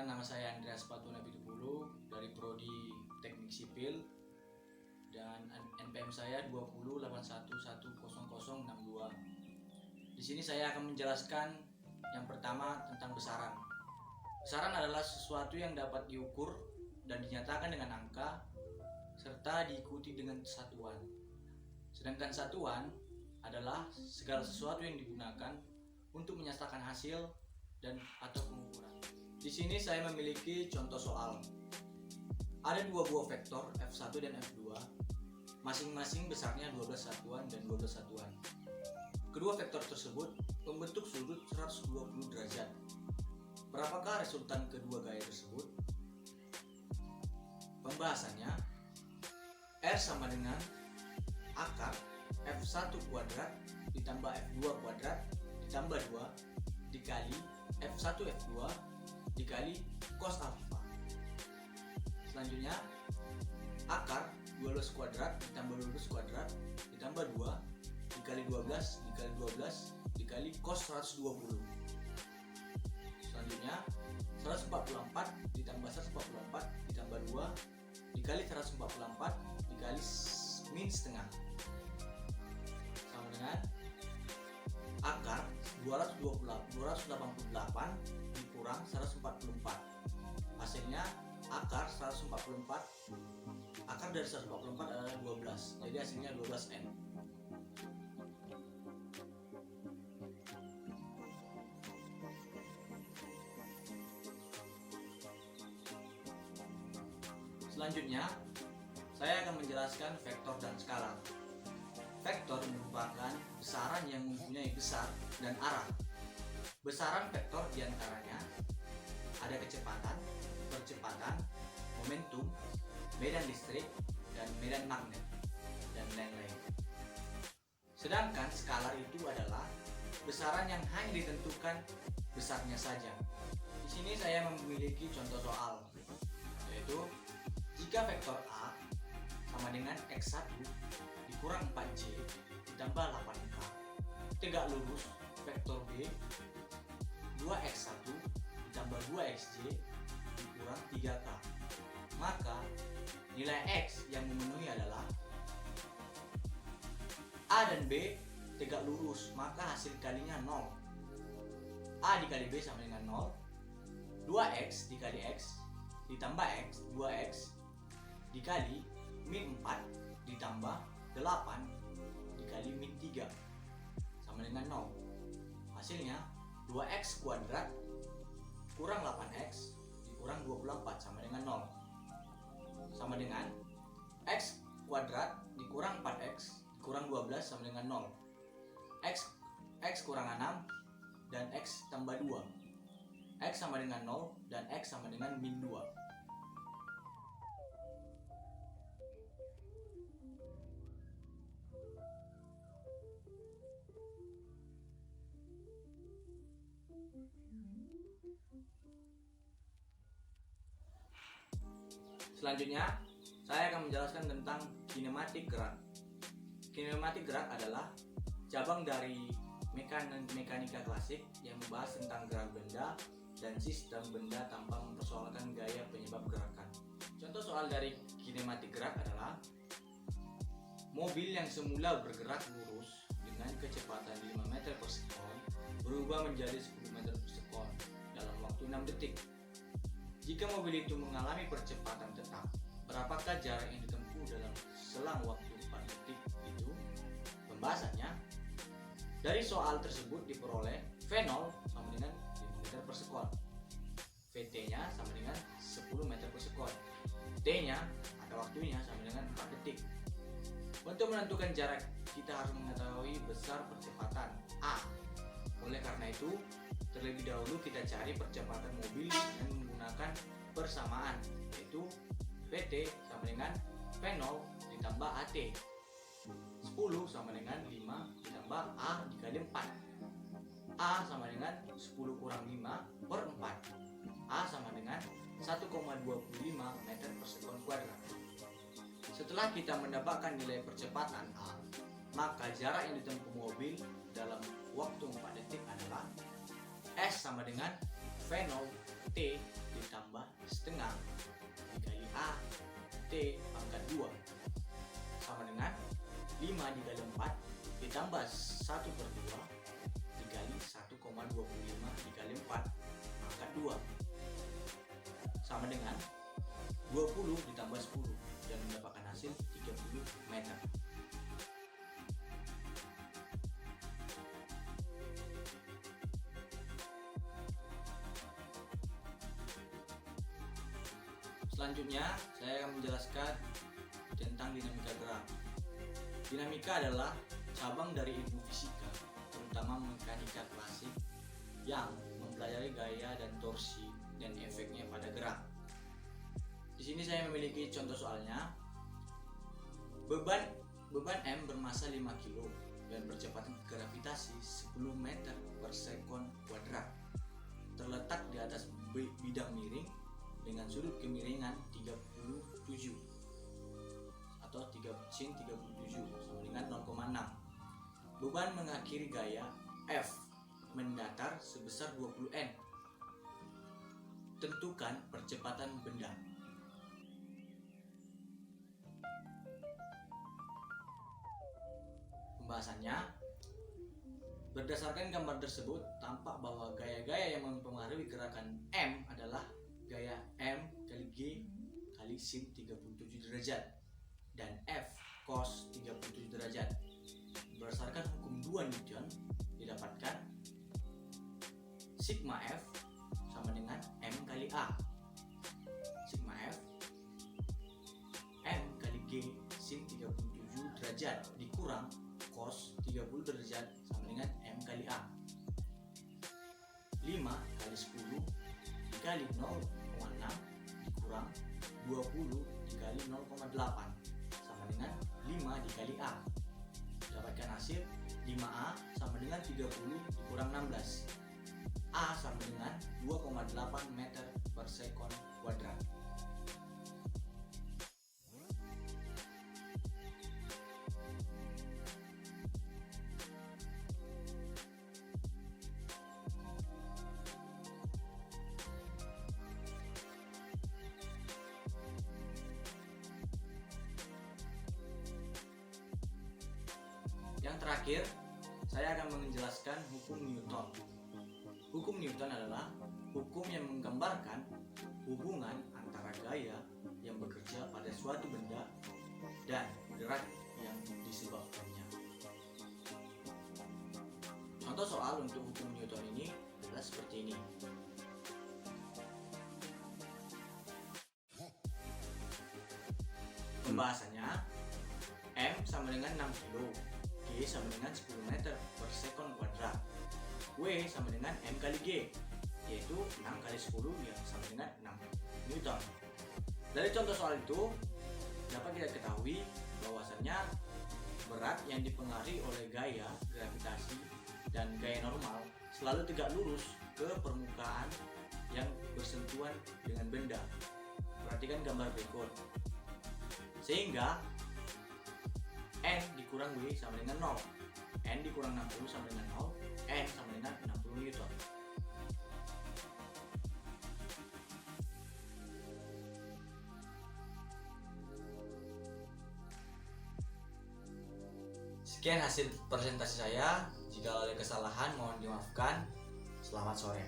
Perkenalkan, nama saya Andreas Patuna Pitupulu dari Prodi Teknik Sipil dan NPM saya 208110062. Di sini saya akan menjelaskan yang pertama tentang besaran. Besaran adalah sesuatu yang dapat diukur dan dinyatakan dengan angka serta diikuti dengan satuan. Sedangkan satuan adalah segala sesuatu yang digunakan untuk menyatakan hasil dan atau pengukuran. Di sini saya memiliki contoh soal. Ada dua buah vektor F1 dan F2, masing-masing besarnya 12 satuan dan 12 satuan. Kedua vektor tersebut membentuk sudut 120 derajat. Berapakah resultan kedua gaya tersebut? Pembahasannya, R sama dengan akar F1 kuadrat ditambah F2 kuadrat ditambah 2 dikali F1 F2 dikali cos alpha. Selanjutnya, akar 12 kuadrat ditambah 12 kuadrat ditambah 2 dikali 12 dikali 12 dikali cos 120. Selanjutnya, 144 ditambah 144 ditambah 2 dikali 144 dikali min setengah sama dengan akar 288 dikurang 144. Hasilnya akar 144, akar dari 144 adalah 12, jadi hasilnya 12N. Selanjutnya, saya akan menjelaskan vektor dan skalar. Vektor merupakan besaran yang mempunyai besar dan arah. Besaran vektor diantaranya ada kecepatan, percepatan, momentum, medan listrik, dan medan magnet, dan lain-lain. Sedangkan skalar itu adalah besaran yang hanya ditentukan besarnya saja. Di sini saya memiliki contoh soal, yaitu jika vektor A sama dengan X1 dikurang 4J ditambah 8K, tegak lurus vektor B 2X1 ditambah 2XJ dikurang 3K, maka nilai X yang memenuhi adalah A dan B tegak lurus, maka hasil kalinya 0. A dikali B sama dengan 0. 2X dikali X ditambah X 2X dikali min 4 ditambah 8 dikali min 3 sama dengan 0. Hasilnya 2x kuadrat kurang 8x dikurang 24 sama dengan 0. Sama dengan x kuadrat dikurang 4x dikurang 12 sama dengan 0. X kurang 6 dan x tambah 2. X sama dengan 0 dan x sama dengan min 2. Selanjutnya, saya akan menjelaskan tentang kinematik gerak. Kinematik gerak adalah cabang dari mekanika klasik yang membahas tentang gerak benda dan sistem benda tanpa mempersoalkan gaya penyebab gerakan. Contoh soal dari kinematik gerak adalah mobil yang semula bergerak lurus dengan kecepatan 5 meter per sekon berubah menjadi 10 meter per sekon dalam waktu 6 detik. Jika mobil itu mengalami percepatan tetap, berapakah jarak yang ditempuh dalam selang waktu 4 detik itu? Pembahasannya, dari soal tersebut diperoleh V0 sama dengan 5 meter per sekon, VT-nya sama dengan 10 meter per sekon, T-nya atau waktunya sama dengan 4 detik. Untuk menentukan jarak, kita harus mengetahui besar percepatan A. Oleh karena itu, terlebih dahulu kita cari percepatan mobil dengan menggunakan persamaan, yaitu VT sama dengan V0 ditambah AT. 10 sama dengan 5 ditambah A dikali 4. A sama dengan 10 kurang 5 per 4. A sama dengan 1,25 meter per sekon kuadrat. Setelah kita mendapatkan nilai percepatan A, maka jarak yang ditempuh mobil dalam waktu 4 detik adalah S sama dengan V0 T ditambah setengah dikali A T pangkat 2 sama dengan 5 dikali 4 ditambah 1/2 dikali 1,25 dikali 4 pangkat 2 sama dengan 20 ditambah 10 dan mendapatkan hasil 30 meter. Selanjutnya saya akan menjelaskan tentang dinamika gerak. Dinamika adalah cabang dari ilmu fisika, terutama mekanika klasik, yang mempelajari gaya dan torsi dan efeknya pada gerak. Di sini saya memiliki contoh soalnya. Beban M bermasa 5 kg dan percepatan gravitasi 10 meter per sekon kuadrat. Terletak di atas bidang miring dengan sudut kemiringan 37 atau sin 37 sama dengan 0,6. Beban mengakhiri gaya F mendatar sebesar 20 N. Tentukan percepatan benda. Pembahasannya, berdasarkan gambar tersebut tampak bahwa gaya-gaya yang mempengaruhi gerakan M adalah gaya M kali G kali sin 37 derajat dan F cos 37 derajat. Berdasarkan hukum 2 Newton didapatkan sigma F sama dengan M kali A. Sigma F M kali G sin 37 derajat dikurang cos 30 derajat sama dengan M kali A. 5 kali 10 dikali 0,6 dikurang 20 dikali 0,8 sama dengan 5 dikali A. Dapatkan hasil 5A sama dengan 30 dikurang 16. A sama dengan 2,8 meter per sekon kuadrat. Yang terakhir, saya akan menjelaskan hukum Newton. Hukum Newton adalah hukum yang menggambarkan hubungan antara gaya yang bekerja pada suatu benda dan gerak yang disebabkannya. Contoh soal untuk hukum Newton ini adalah seperti ini. Pembahasannya, M sama dengan 6 kg, G sama dengan 10 meter per sekon kuadrat, W sama dengan M kali G, yaitu 6 kali 10 yang sama dengan 6 Newton. Dari contoh soal itu dapat kita ketahui bahwasannya berat yang dipengaruhi oleh gaya gravitasi dan gaya normal selalu tegak lurus ke permukaan yang bersentuhan dengan benda. Perhatikan gambar berikut. Sehingga N dikurang W sama dengan 0, N dikurang 60 sama dengan 0, N sama dengan 60 Newton. Sekian hasil presentasi saya. Jika ada kesalahan mohon dimaafkan. Selamat sore.